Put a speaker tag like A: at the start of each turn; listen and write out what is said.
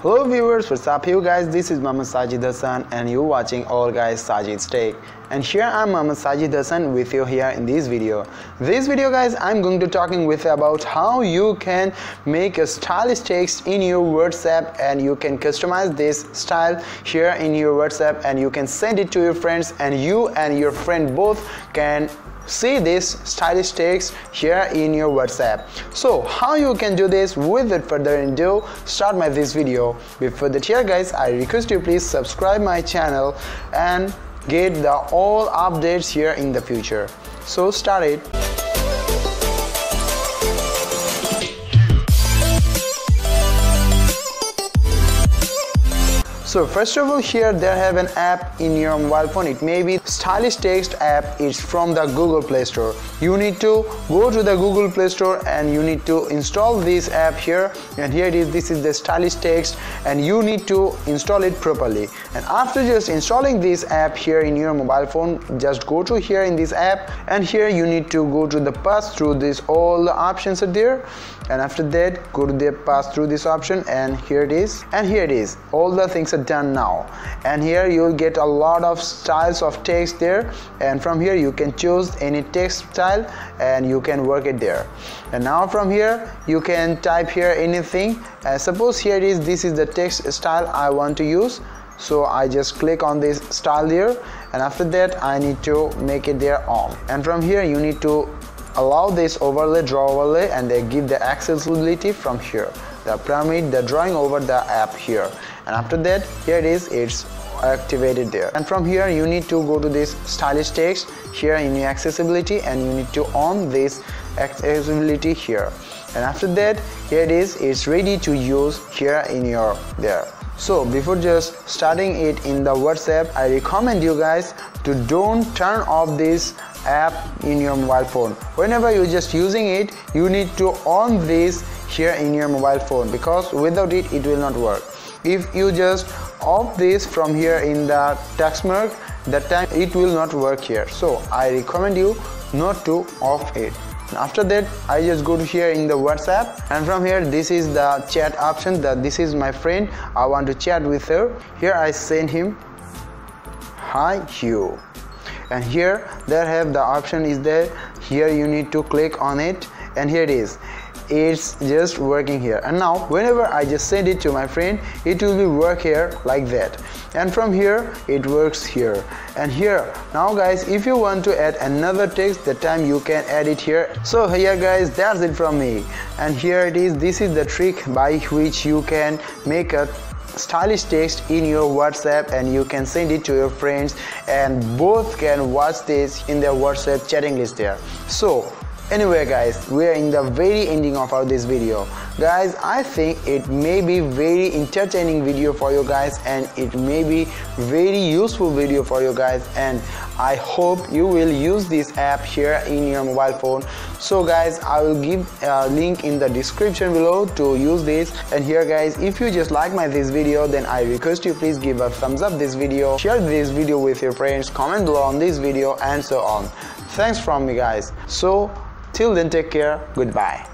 A: Hello viewers, what's up you guys? This is Mama Sajid Hassan and you watching All Guys Sajid's Take. And here I'm Mama Sajid Hassan with you here in this video. This video guys, I'm going to talking with you about how you can make a stylish text in your WhatsApp and you can customize this style here in your WhatsApp and you can send it to your friends and you and your friend both can see this stylish text here in your WhatsApp. So how you can do this? Without further ado, start my this video. Before that here guys, I request you please subscribe my channel and get the all updates here in the future. So start it. So first of all, here there have an app in your mobile phone. It may be stylish text app. It's from the Google Play Store. You need to go to the Google Play Store and you need to install this app here, and here it is. This is the stylish text and you need to install it properly. And after just installing this app here in your mobile phone, just go to here in this app and here you need to go to the pass through this. All the options are there, and after that go to the pass through this option and here it is, and here it is. All the things are done now, and here you'll get a lot of styles of text there, and from here you can choose any text style and you can work it there. And now from here you can type here anything. Suppose here it is, this is the text style I want to use, so I just click on this style here, and after that I need to make it there on, and from here you need to allow this overlay, draw overlay, and they give the accessibility from here, the pyramid, the drawing over the app here, and after that here it is, it's activated there. And from here you need to go to this stylish text here in your accessibility and you need to on this accessibility here, and after that here it is, it's ready to use here in your there. So before just starting it in the WhatsApp, I recommend you guys to don't turn off this app in your mobile phone. Whenever you're just using it, you need to on this here in your mobile phone, because without it, it will not work. If you just off this from here in the text mark, that time it will not work here. So I recommend you not to off it. After that I just go to here in the WhatsApp, and from here this is the chat option. That this is my friend, I want to chat with her. Here I send him hi you, and here there have the option is there. Here you need to click on it and here it is, it's just working here. And now whenever I just send it to my friend, it will be work here like that, and from here it works here and here. Now guys, if you want to add another text, that time you can add it here. So here guys, that's it from me, and here it is. This is the trick by which you can make a stylish text in your WhatsApp and you can send it to your friends and both can watch this in their WhatsApp chatting list there. So anyway guys, we are in the very ending of this video. Guys, I think it may be very entertaining video for you guys and it may be very useful video for you guys, and I hope you will use this app here in your mobile phone. So guys, I will give a link in the description below to use this. And here guys, if you just like this video, then I request you please give a thumbs up this video, share this video with your friends, comment below on this video, and so on. Thanks from me guys. So till then, take care, goodbye.